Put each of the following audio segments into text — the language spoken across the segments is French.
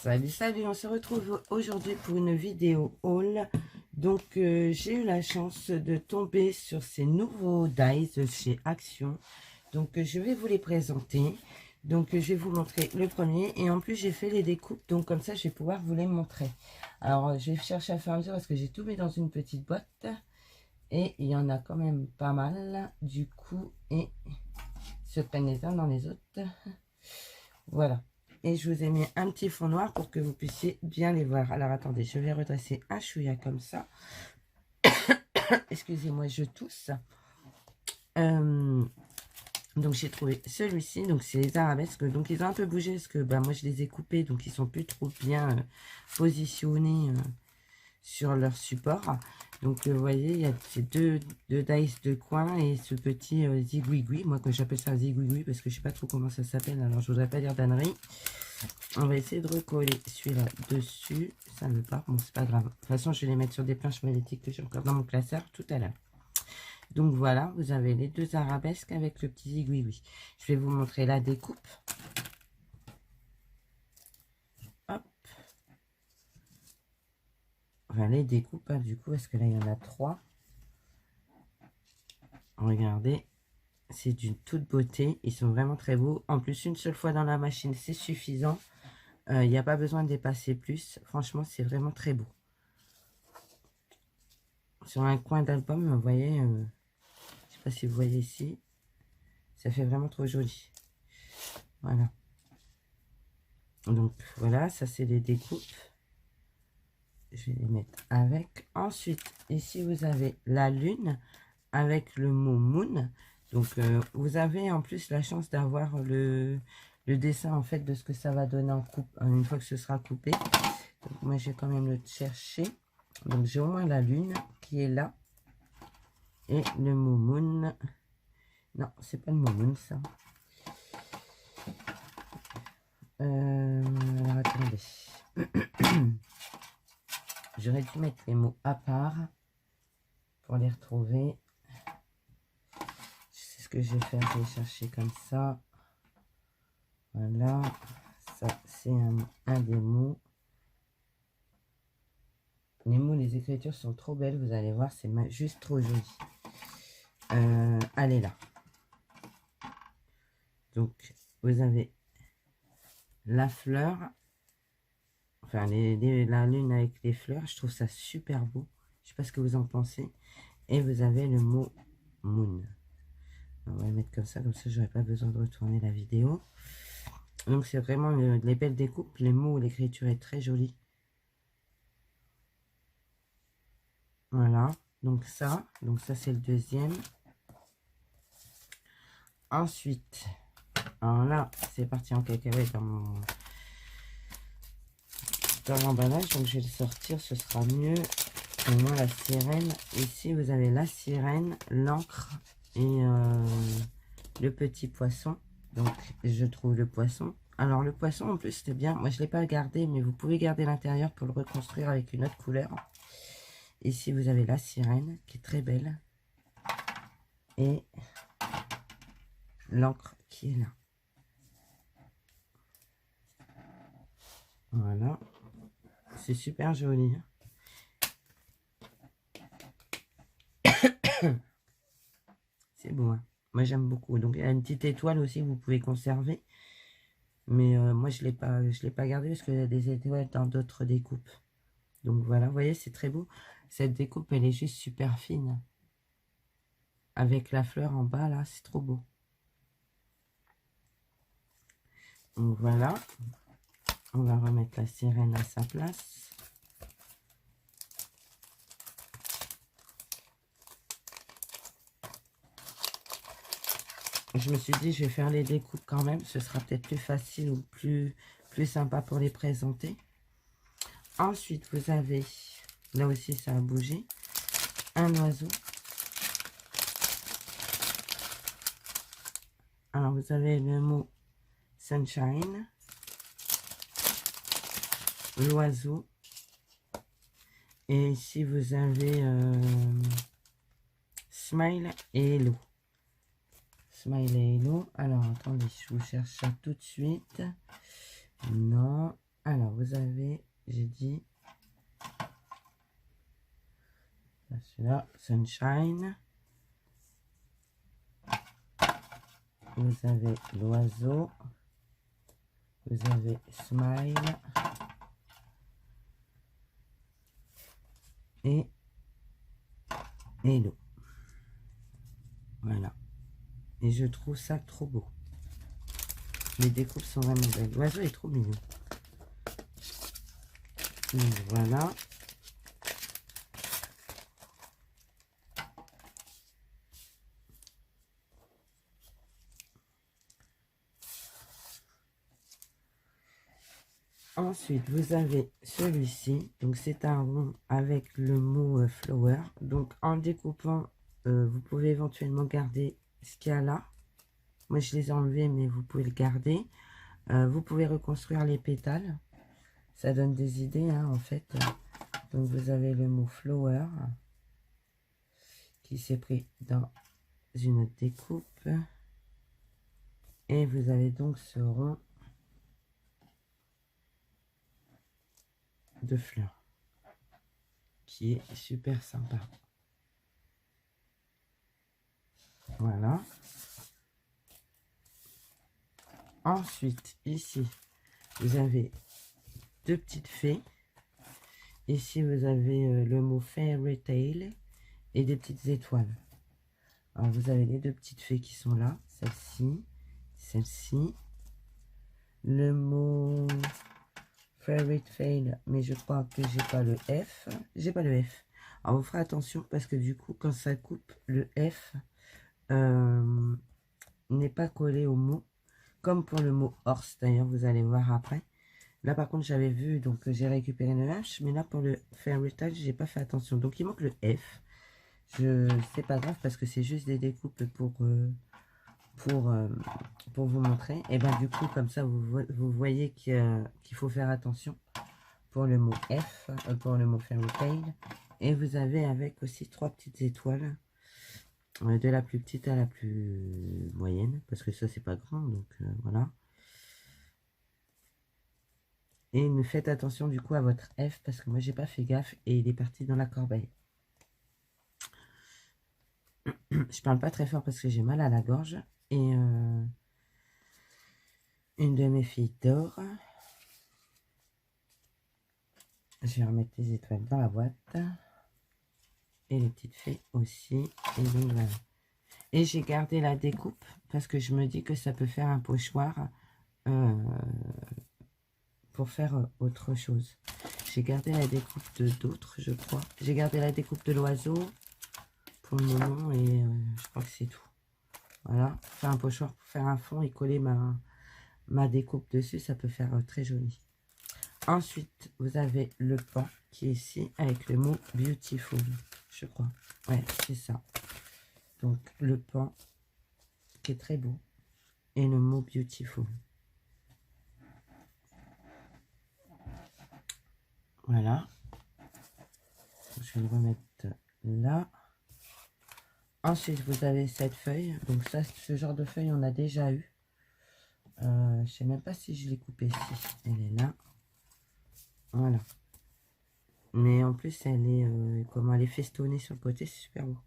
Salut, salut, on se retrouve aujourd'hui pour une vidéo haul. Donc, j'ai eu la chance de tomber sur ces nouveaux dies chez Action. Donc, je vais vous les présenter. Donc, je vais vous montrer le premier. Et en plus, j'ai fait les découpes. Donc, comme ça, je vais pouvoir vous les montrer. Alors, je vais chercher à faire mesure parce que j'ai tout mis dans une petite boîte. Et il y en a quand même pas mal. Du coup, et se prennent les uns dans les autres. Voilà. Et je vous ai mis un petit fond noir pour que vous puissiez bien les voir. Alors attendez, je vais redresser un chouïa comme ça. Excusez-moi, je tousse. Donc j'ai trouvé celui-ci, donc c'est les arabesques. Donc ils ont un peu bougé parce que moi je les ai coupés, donc ils sont plus trop bien positionnés sur leur support. Donc vous voyez, il y a ces deux dice de coin et ce petit zigouigoui. Moi que j'appelle ça zigouigoui parce que je sais pas trop comment ça s'appelle, alors je voudrais pas dire d'ânerie. On va essayer de recoller celui-là dessus. Ça ne veut pas. Bon, c'est pas grave. De toute façon, je vais les mettre sur des planches magnétiques que j'ai encore dans mon classeur tout à l'heure. Donc voilà, vous avez les deux arabesques avec le petit zigouigoui. Je vais vous montrer la découpe. Hop. Enfin, les découpes, hein, du coup, parce que là, il y en a 3. Regardez. C'est d'une toute beauté. Ils sont vraiment très beaux. En plus, une seule fois dans la machine, c'est suffisant. Il n'y a pas besoin de dépasser plus. Franchement, c'est vraiment très beau. Sur un coin d'album, vous voyez, je sais pas si vous voyez ici, ça fait vraiment trop joli. Voilà. Donc voilà, ça c'est les découpes. Je vais les mettre avec. Ensuite, ici vous avez la lune avec le mot moon. Donc vous avez en plus la chance d'avoir le dessin en fait de ce que ça va donner en coupe une fois que ce sera coupé. Donc moi je vais quand même le chercher. Donc j'ai au moins la lune qui est là. Et le mot moon. Non, c'est pas le mot moon ça. Alors attendez. J'aurais dû mettre les mots à part pour les retrouver. C'est ce que je vais faire. Je vais chercher comme ça. Voilà. Ça, c'est un des mots. Les mots, les écritures sont trop belles. Vous allez voir, c'est juste trop joli. Allez là. Donc, vous avez la fleur. Enfin, la lune avec les fleurs. Je trouve ça super beau. Je sais pas ce que vous en pensez. Et vous avez le mot moon. On va le mettre comme ça j'aurai pas besoin de retourner la vidéo. Donc c'est vraiment les belles découpes. Les mots, l'écriture est très jolie. Voilà, donc ça c'est le deuxième. Ensuite, alors là c'est parti en cacahuète dans l'emballage, donc je vais le sortir, ce sera mieux. Au moins la sirène. Ici vous avez la sirène, l'encre et le petit poisson. Donc je trouve le poisson. Alors le poisson en plus c'était bien. Moi je ne l'ai pas gardé, mais vous pouvez garder l'intérieur pour le reconstruire avec une autre couleur. Ici vous avez la sirène qui est très belle. Et l'encre qui est là. Voilà. C'est super joli. C'est beau. Hein. Moi j'aime beaucoup. Donc il y a une petite étoile aussi que vous pouvez conserver. Mais moi je l'ai pas gardé parce qu'il y a des étoiles dans d'autres découpes. Donc voilà, vous voyez, c'est très beau. Cette découpe, elle est juste super fine. Avec la fleur en bas, là, c'est trop beau. Donc voilà. On va remettre la sirène à sa place. Je me suis dit, je vais faire les découpes quand même. Ce sera peut-être plus facile ou plus sympa pour les présenter. Ensuite, vous avez, là aussi ça a bougé, un oiseau. Alors, vous avez le mot sunshine, l'oiseau. Et ici, vous avez smile et hello. Smile et hello. Alors, attendez, je vous cherche ça tout de suite. Non. Alors, vous avez, j'ai dit, celui-là, Sunshine. Vous avez l'oiseau. Vous avez Smile. Et Hello. Voilà. Et je trouve ça trop beau. Les découpes sont vraiment belles. L'oiseau est trop mignon. Donc, voilà. Ensuite, vous avez celui-ci. Donc, c'est un rond avec le mot flower. Donc, en découpant, vous pouvez éventuellement garder ce qu'il y a là. Moi, je les ai enlevés, mais vous pouvez le garder. Vous pouvez reconstruire les pétales. Ça donne des idées, hein, en fait. Donc, vous avez le mot flower qui s'est pris dans une autre découpe. Et vous avez donc ce rond de fleurs qui est super sympa. Voilà. Ensuite, ici, vous avez deux petites fées. Ici, vous avez le mot Fairy Tale et des petites étoiles. Alors, vous avez les deux petites fées qui sont là. Celle-ci, celle-ci. Le mot Fairy Tale, mais je crois que j'ai pas le F. J'ai pas le F. Alors, vous ferez attention parce que du coup, quand ça coupe, le F n'est pas collé au mot. Comme pour le mot horse, d'ailleurs, vous allez voir après. Là, par contre, j'avais vu, donc j'ai récupéré le H. Mais là, pour le Fairy Tale, j'ai pas fait attention. Donc, il manque le F. C'est pas grave parce que c'est juste des découpes pour vous montrer. Et ben du coup, comme ça, vous voyez qu'il faut faire attention pour le mot F, pour le mot Fairy Tale. Et vous avez avec aussi 3 petites étoiles, de la plus petite à la plus moyenne, parce que ça, c'est pas grand, donc voilà. Et ne faites attention du coup à votre F, parce que moi, j'ai pas fait gaffe et il est parti dans la corbeille. Je parle pas très fort parce que j'ai mal à la gorge. Et une de mes filles dort. Je vais remettre les étoiles dans la boîte. Et les petites fées aussi. Et donc voilà. Et j'ai gardé la découpe parce que je me dis que ça peut faire un pochoir pour faire autre chose. J'ai gardé la découpe de d'autres, je crois. J'ai gardé la découpe de l'oiseau pour le moment et je crois que c'est tout. Voilà, faire un pochoir pour faire un fond et coller ma découpe dessus, ça peut faire très joli. Ensuite, vous avez le pan qui est ici avec le mot beautiful, je crois. Ouais, c'est ça. Donc, le pan qui est très beau et le mot beautiful. Voilà. Je vais le remettre là. Ensuite, vous avez cette feuille. Donc ça, ce genre de feuille, on a déjà eu. Je sais même pas si je l'ai coupée ici. Elle est là. Voilà. Mais en plus, elle est comment elle est festonnée sur le côté, c'est super beau.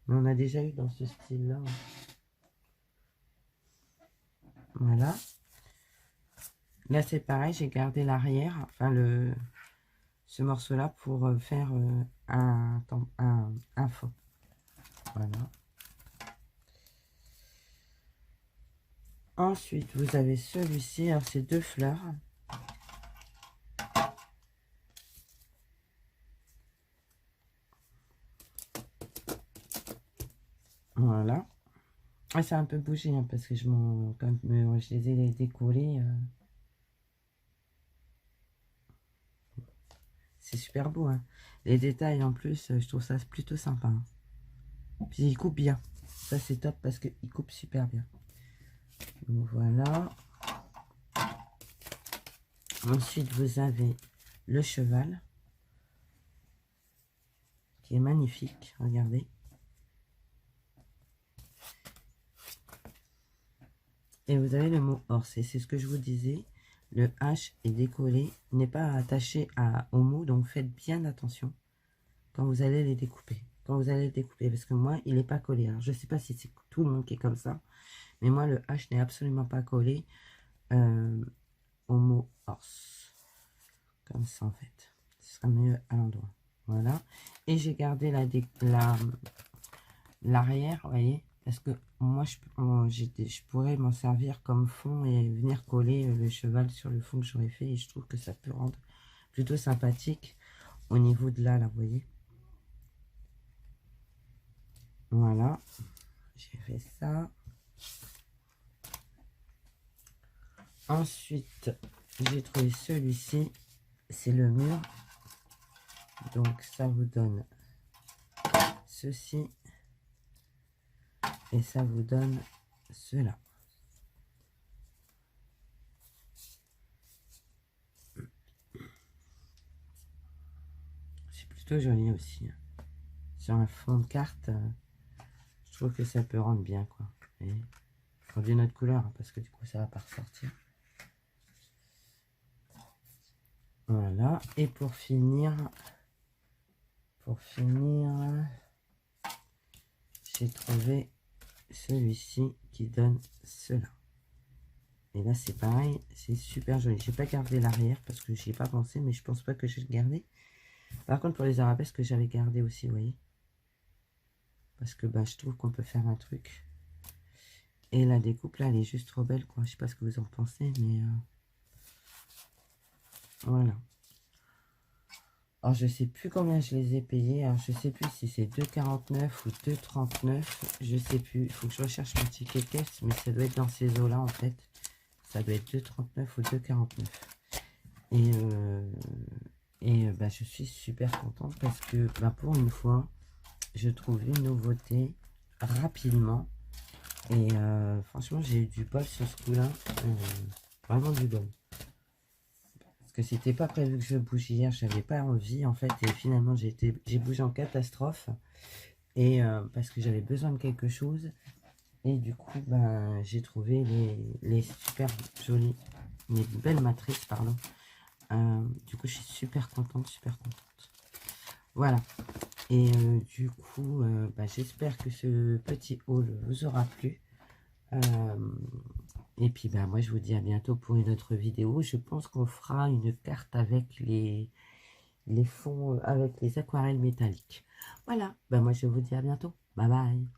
Mais on a déjà eu dans ce style-là. Voilà. Là, c'est pareil, j'ai gardé l'arrière, enfin ce morceau-là pour faire un fond. Voilà. Ensuite, vous avez celui-ci. Alors, c'est 2 fleurs. Voilà. Ah, c'est un peu bougé hein, parce que comme je les ai décollés. C'est super beau. Hein. Les détails en plus, je trouve ça plutôt sympa. Hein. Puis il coupe bien. Ça, c'est top parce qu'il coupe super bien. Donc voilà. Ensuite, vous avez le cheval qui est magnifique. Regardez. Et vous avez le mot horse. Et c'est ce que je vous disais. le H est décollé, n'est pas attaché au mou, donc faites bien attention quand vous allez les découper. Parce que moi, il n'est pas collé. Alors, je ne sais pas si c'est tout le monde qui est comme ça, mais moi, le H n'est absolument pas collé au mot horse. Comme ça, en fait. Ce sera mieux à l'endroit. Voilà. Et j'ai gardé l'arrière, vous voyez, parce que moi, je pourrais m'en servir comme fond et venir coller le cheval sur le fond que j'aurais fait. Et je trouve que ça peut rendre plutôt sympathique au niveau de là, vous voyez. Voilà, j'ai fait ça. Ensuite, j'ai trouvé celui-ci, c'est le mur. Donc, ça vous donne ceci. Et ça vous donne cela. C'est plutôt joli aussi. Sur un fond de carte, je trouve que ça peut rendre bien, quoi. Et prendre une autre couleur, hein, parce que du coup, ça va pas ressortir. Voilà. Et pour finir, j'ai trouvé celui-ci qui donne cela. Et là, c'est pareil, c'est super joli. J'ai pas gardé l'arrière parce que j'y ai pas pensé, mais je pense pas que je vais le garder. Par contre, pour les arabesques, j'avais gardé aussi, vous voyez. Parce que bah, je trouve qu'on peut faire un truc. Et la découpe, là, elle est juste trop belle, quoi. Je sais pas ce que vous en pensez, mais... voilà. Alors, je sais plus combien je les ai payés. Alors, je sais plus si c'est 2,49 ou 2,39. Je sais plus. Il faut que je recherche mon ticket caisse, mais ça doit être dans ces eaux-là, en fait. Ça doit être 2,39 ou 2,49. Et bah, je suis super contente parce que bah, pour une fois, je trouve une nouveauté rapidement. Et franchement, j'ai eu du bol sur ce coup-là. Vraiment du bol. Parce que c'était pas prévu que je bouge hier. J'avais pas envie, en fait. Et finalement, j'ai bougé en catastrophe. Et parce que j'avais besoin de quelque chose. Et du coup, ben, j'ai trouvé les super jolies, les belles matrices, pardon. Du coup, je suis super contente, Voilà. Et du coup, bah, j'espère que ce petit haul vous aura plu. Et puis, bah, moi, je vous dis à bientôt pour une autre vidéo. Je pense qu'on fera une carte avec les fonds, avec les aquarelles métalliques. Voilà. Bah, moi, je vous dis à bientôt. Bye bye.